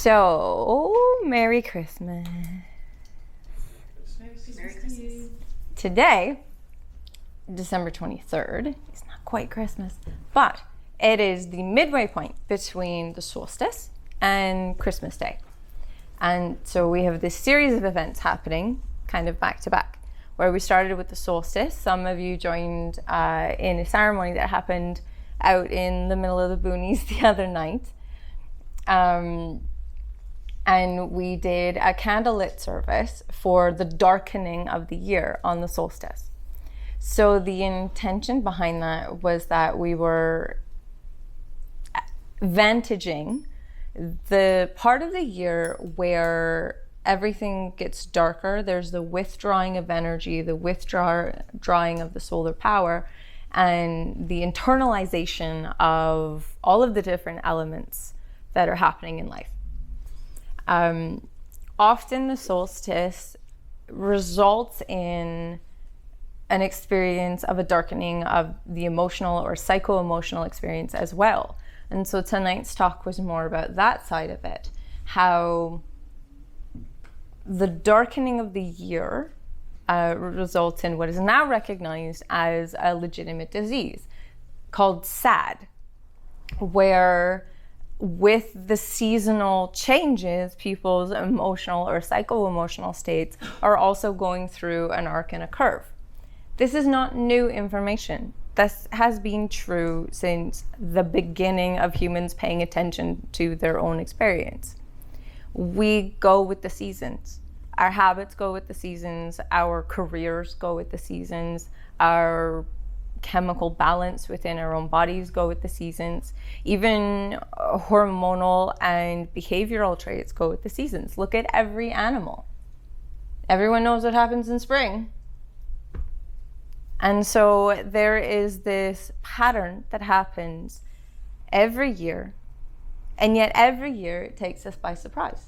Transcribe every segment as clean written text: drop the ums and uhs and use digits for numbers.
So, Merry Christmas. Merry Christmas. Today, December 23rd, it's not quite Christmas, but it is the midway point between the solstice and Christmas Day. And so we have this series of events happening kind of back to back, where we started with the solstice. Some of you joined in a ceremony that happened out in the middle of the boonies the other night. And we did a candlelit service for the darkening of the year on the solstice. So the intention behind that was that we were vantaging the part of the year where everything gets darker. There's the withdrawing of energy, the withdrawing of the solar power, and the internalization of all of the different elements that are happening in life. Often the solstice results in an experience of a darkening of the emotional or psycho-emotional experience as well. And so tonight's talk was more about that side of it, how the darkening of the year results in what is now recognized as a legitimate disease called SAD, where with the seasonal changes, people's emotional or psycho-emotional states are also going through an arc and a curve. This is not new information. This has been true since the beginning of humans paying attention to their own experience. We go with the seasons. Our habits go with the seasons. Our careers go with the seasons. Our chemical balance within our own bodies go with the seasons. Even hormonal and behavioral traits go with the seasons. Look at every animal. Everyone knows what happens in spring. And so there is this pattern that happens every year, and yet every year it takes us by surprise.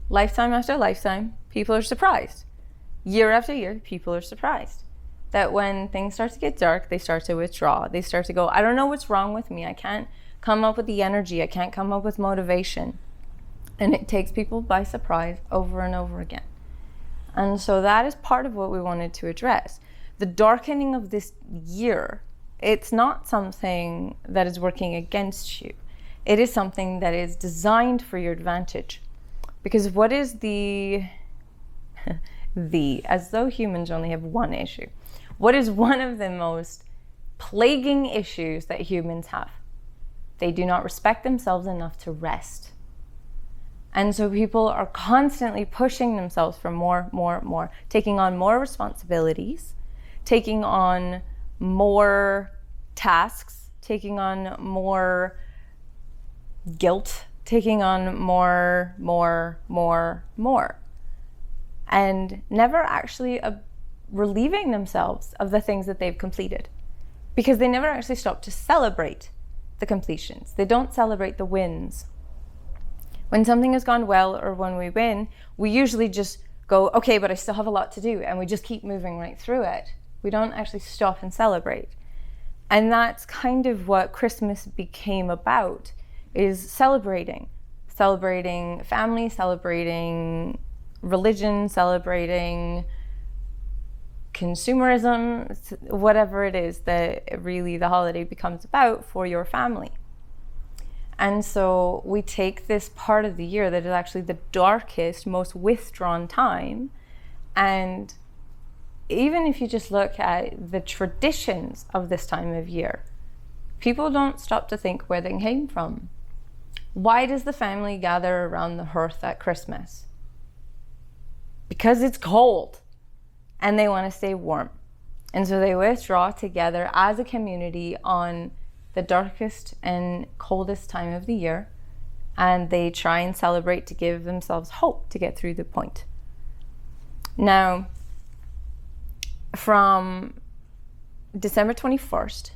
Lifetime after lifetime, people are surprised. Year after year, people are surprised that when things start to get dark, they start to withdraw. They start to go, I don't know what's wrong with me. I can't come up with the energy. I can't come up with motivation. And it takes people by surprise over and over again. And so that is part of what we wanted to address. The darkening of this year, it's not something that is working against you. It is something that is designed for your advantage. Because what is as though humans only have one issue. What is one of the most plaguing issues that humans have? They do not respect themselves enough to rest. And so people are constantly pushing themselves for more, taking on more responsibilities, taking on more tasks, taking on more guilt, taking on more, and never actually relieving themselves of the things that they've completed, because they never actually stop to celebrate the completions. They don't celebrate the wins. When something has gone well or when we win, we usually just go, okay, but I still have a lot to do, and we just keep moving right through it. We don't actually stop and celebrate. And that's kind of what Christmas became about, is celebrating family, celebrating religion, celebrating consumerism, whatever it is that really the holiday becomes about for your family. And so we take this part of the year that is actually the darkest, most withdrawn time, and even if you just look at the traditions of this time of year, people don't stop to think where they came from. Why does the family gather around the hearth at Christmas? Because it's cold and they want to stay warm. And so they withdraw together as a community on the darkest and coldest time of the year, and they try and celebrate to give themselves hope to get through the point. Now, from December 21st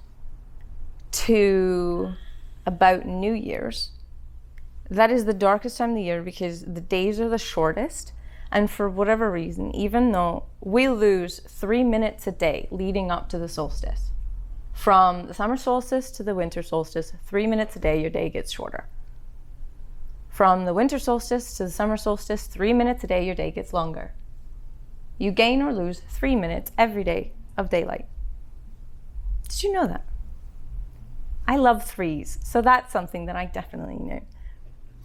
to about New Year's, that is the darkest time of the year because the days are the shortest. And for whatever reason, even though we lose 3 minutes a day leading up to the solstice, from the summer solstice to the winter solstice, 3 minutes a day, your day gets shorter. From the winter solstice to the summer solstice, 3 minutes a day, your day gets longer. You gain or lose 3 minutes every day of daylight. Did you know that? I love threes, so that's something that I definitely knew.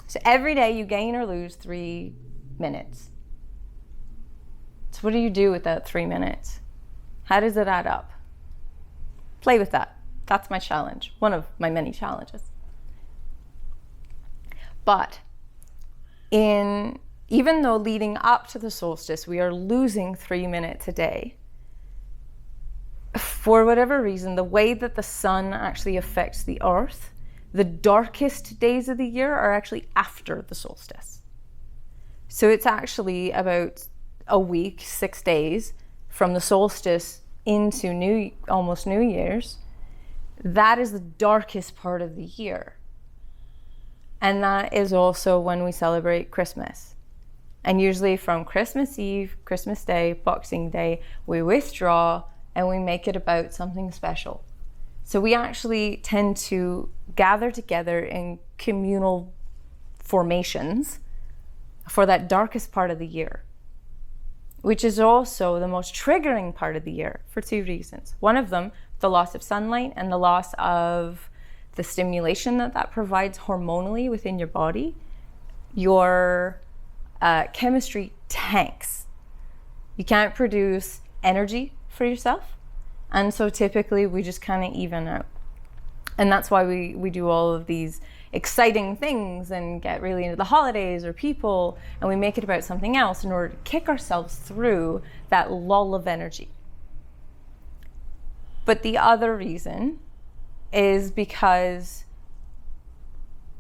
So every day you gain or lose 3 minutes. So what do you do with that 3 minutes? How does it add up? Play with that. That's my challenge, one of my many challenges. But even though leading up to the solstice, we are losing 3 minutes a day, for whatever reason, the way that the sun actually affects the earth, the darkest days of the year are actually after the solstice. So it's actually about a week, 6 days from the solstice into almost New Year's. That is the darkest part of the year. And that is also when we celebrate Christmas. And usually from Christmas Eve, Christmas Day, Boxing Day, we withdraw and we make it about something special. So we actually tend to gather together in communal formations for that darkest part of the year, which is also the most triggering part of the year for 2 reasons. One of them, the loss of sunlight and the loss of the stimulation that provides hormonally within your body. Your chemistry tanks. You can't produce energy for yourself. And so typically we just kind of even out. And that's why we do all of these exciting things and get really into the holidays or people, and we make it about something else in order to kick ourselves through that lull of energy. But the other reason is because,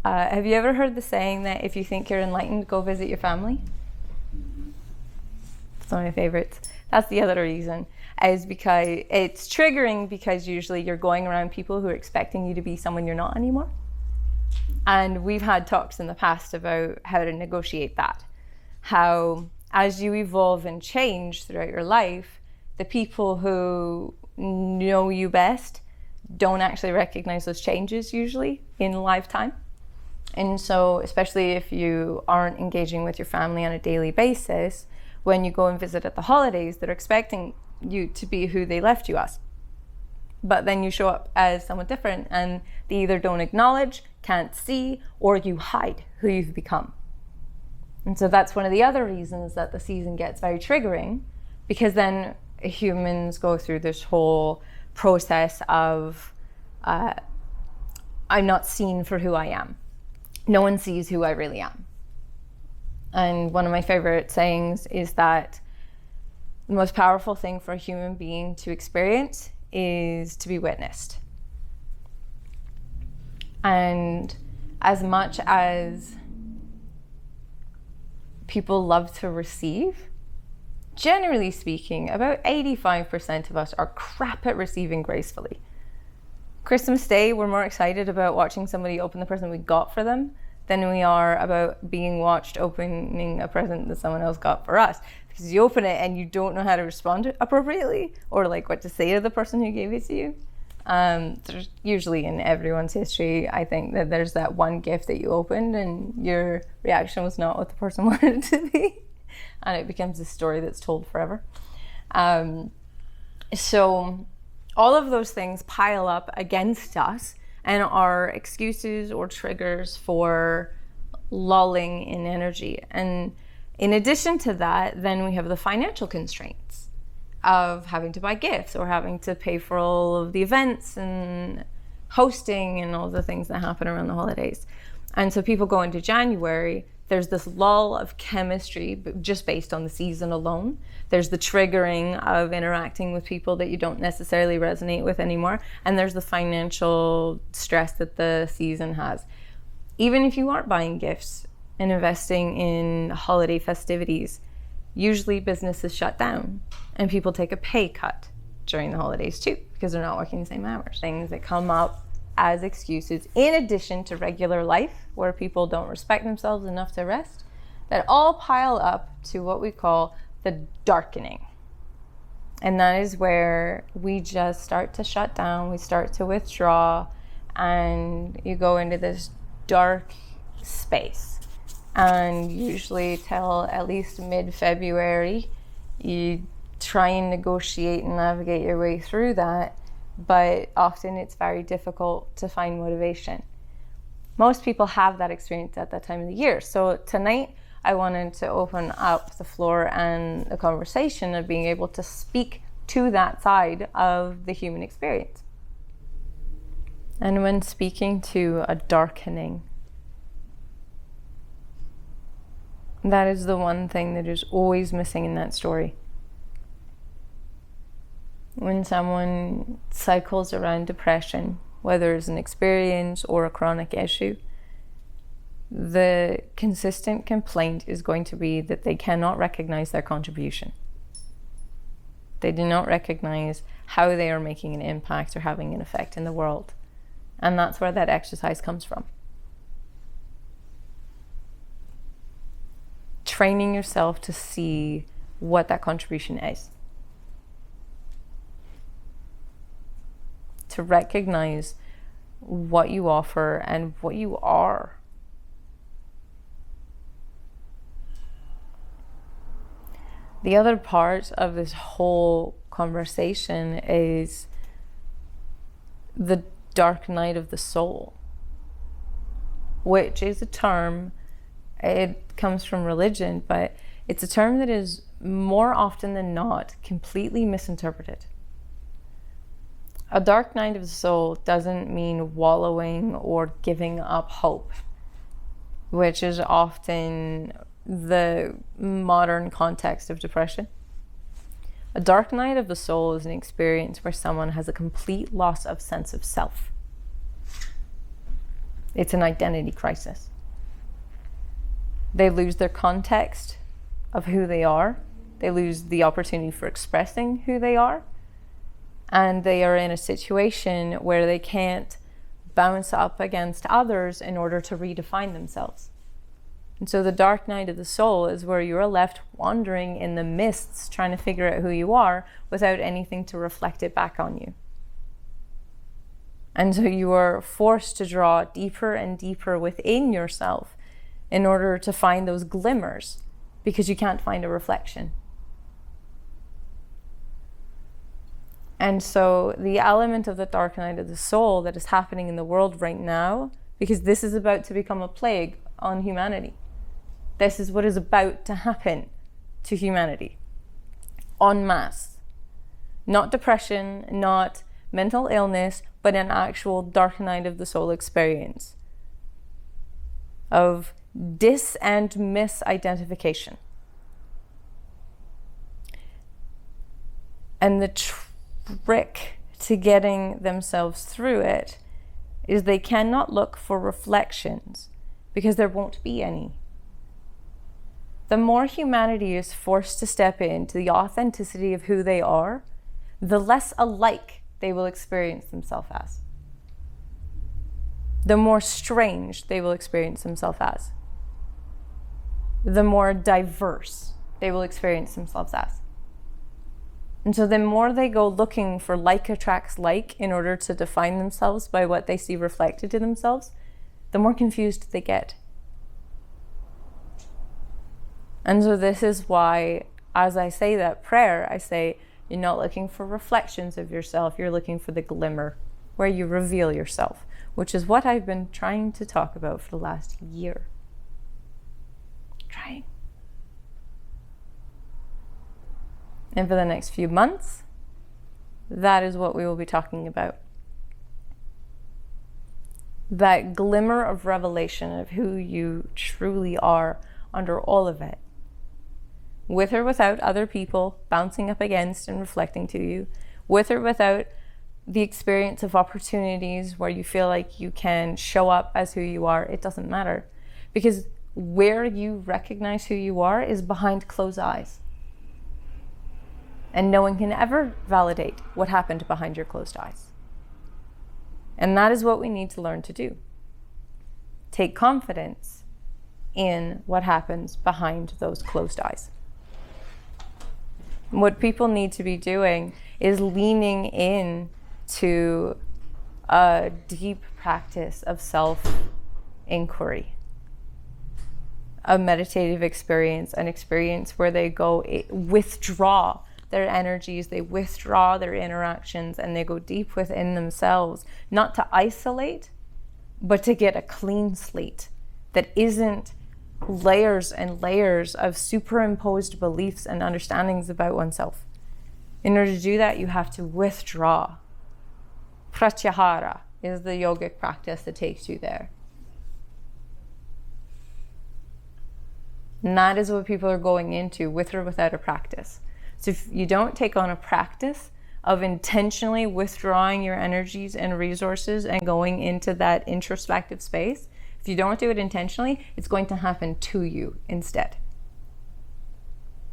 have you ever heard the saying that if you think you're enlightened, go visit your family? It's one of my favorites. That's the other reason, is because it's triggering, because usually you're going around people who are expecting you to be someone you're not anymore. And we've had talks in the past about how to negotiate that. How as you evolve and change throughout your life, the people who know you best don't actually recognize those changes usually in lifetime. And so, especially if you aren't engaging with your family on a daily basis, when you go and visit at the holidays, they're expecting you to be who they left you as. But then you show up as someone different, and they either don't acknowledge, can't see, or you hide who you've become. And so that's one of the other reasons that the season gets very triggering, because then humans go through this whole process of I'm not seen for who I am. No one sees who I really am. And one of my favorite sayings is that the most powerful thing for a human being to experience is to be witnessed. And as much as people love to receive, generally speaking, about 85% of us are crap at receiving gracefully. Christmas Day, we're more excited about watching somebody open the present we got for them than we are about being watched opening a present that someone else got for us. Because you open it and you don't know how to respond appropriately, or like what to say to the person who gave it to you. There's usually in everyone's history, I think that there's that one gift that you opened and your reaction was not what the person wanted it to be. And it becomes a story that's told forever. So all of those things pile up against us and are excuses or triggers for lulling in energy. And in addition to that, then we have the financial constraints of having to buy gifts or having to pay for all of the events and hosting and all the things that happen around the holidays. And so people go into January, there's this lull of chemistry just based on the season alone. There's the triggering of interacting with people that you don't necessarily resonate with anymore. And there's the financial stress that the season has. Even if you aren't buying gifts and investing in holiday festivities, usually business is shut down and people take a pay cut during the holidays too, because they're not working the same hours. Things that come up as excuses, in addition to regular life where people don't respect themselves enough to rest, that all pile up to what we call the darkening. And that is where we just start to shut down, we start to withdraw, and you go into this dark space. And usually till at least mid-February, you try and negotiate and navigate your way through that, but often it's very difficult to find motivation. Most people have that experience at that time of the year. So tonight, I wanted to open up the floor and the conversation of being able to speak to that side of the human experience. And when speaking to a darkening, that is the one thing that is always missing in that story. When someone cycles around depression, whether it's an experience or a chronic issue, the consistent complaint is going to be that they cannot recognize their contribution. They do not recognize how they are making an impact or having an effect in the world. And that's where that exercise comes from. Training yourself to see what that contribution is. To recognize what you offer and what you are. The other part of this whole conversation is the dark night of the soul, which is a term, it comes from religion, but it's a term that is more often than not completely misinterpreted. A dark night of the soul doesn't mean wallowing or giving up hope, which is often the modern context of depression. A dark night of the soul is an experience where someone has a complete loss of sense of self. It's an identity crisis. They lose their context of who they are. They lose the opportunity for expressing who they are. And they are in a situation where they can't bounce up against others in order to redefine themselves. And so the dark night of the soul is where you're left wandering in the mists, trying to figure out who you are without anything to reflect it back on you. And so you are forced to draw deeper and deeper within yourself in order to find those glimmers, because you can't find a reflection. And so the element of the dark night of the soul that is happening in the world right now, because this is about to become a plague on humanity. This is what is about to happen to humanity en masse. Not depression, not mental illness, but an actual dark night of the soul experience of dis and misidentification. And the trick to getting themselves through it is they cannot look for reflections because there won't be any. The more humanity is forced to step into the authenticity of who they are, the less alike they will experience themselves as. The more strange they will experience themselves as. The more diverse they will experience themselves as. And so the more they go looking for like attracts like in order to define themselves by what they see reflected to themselves, the more confused they get. And so this is why, as I say that prayer, I say, you're not looking for reflections of yourself, you're looking for the glimmer where you reveal yourself, which is what I've been trying to talk about for the last year. Trying. And for the next few months, that is what we will be talking about. That glimmer of revelation of who you truly are under all of it. With or without other people bouncing up against and reflecting to you. With or without the experience of opportunities where you feel like you can show up as who you are. It doesn't matter. Because where you recognize who you are is behind closed eyes. And no one can ever validate what happened behind your closed eyes. And that is what we need to learn to do. Take confidence in what happens behind those closed eyes. What people need to be doing is leaning in to a deep practice of self-inquiry. a meditative experience, an experience where they go withdraw their energies, they withdraw their interactions, and they go deep within themselves, not to isolate, but to get a clean slate that isn't layers and layers of superimposed beliefs and understandings about oneself. In order to do that, you have to withdraw. Pratyahara is the yogic practice that takes you there. And that is what people are going into, with or without a practice. So if you don't take on a practice of intentionally withdrawing your energies and resources and going into that introspective space, if you don't do it intentionally, it's going to happen to you instead.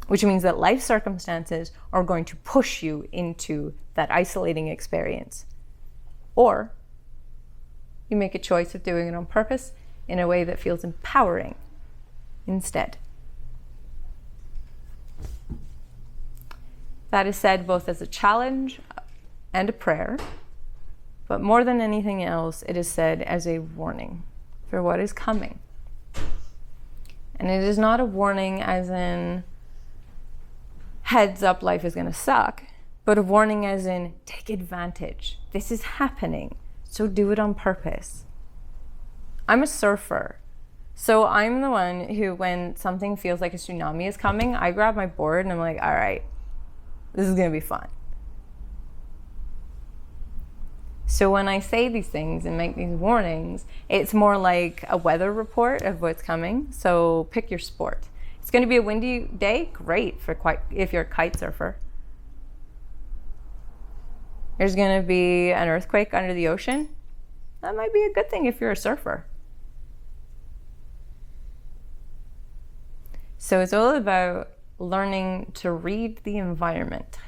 Which means that life circumstances are going to push you into that isolating experience. Or you make a choice of doing it on purpose in a way that feels empowering instead. That is said both as a challenge and a prayer, but more than anything else, it is said as a warning for what is coming. And it is not a warning as in, heads up, life is going to suck, but a warning as in, take advantage. This is happening, so do it on purpose. I'm a surfer, so I'm the one who, when something feels like a tsunami is coming, I grab my board and I'm like, all right, this is going to be fun. So when I say these things and make these warnings, it's more like a weather report of what's coming. So pick your sport. It's going to be a windy day. Great if you're a kite surfer. There's going to be an earthquake under the ocean. That might be a good thing if you're a surfer. So it's all about learning to read the environment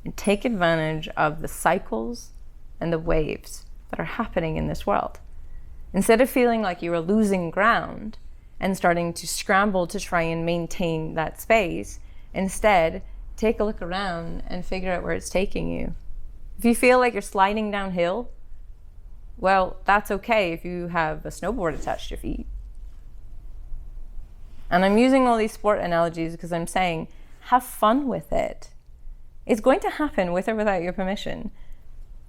and take advantage of the cycles and the waves that are happening in this world. Instead of feeling like you are losing ground and starting to scramble to try and maintain that space, instead, take a look around and figure out where it's taking you. If you feel like you're sliding downhill, well, that's okay if you have a snowboard attached to your feet. And I'm using all these sport analogies because I'm saying, have fun with it. It's going to happen with or without your permission.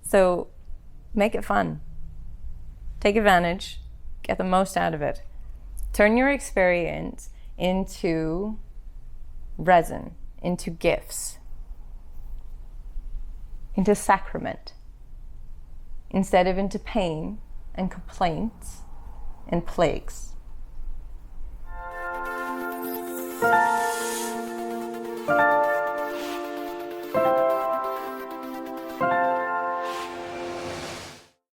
So make it fun. Take advantage. Get the most out of it. Turn your experience into resin, into gifts, into sacrament, instead of into pain and complaints and plagues.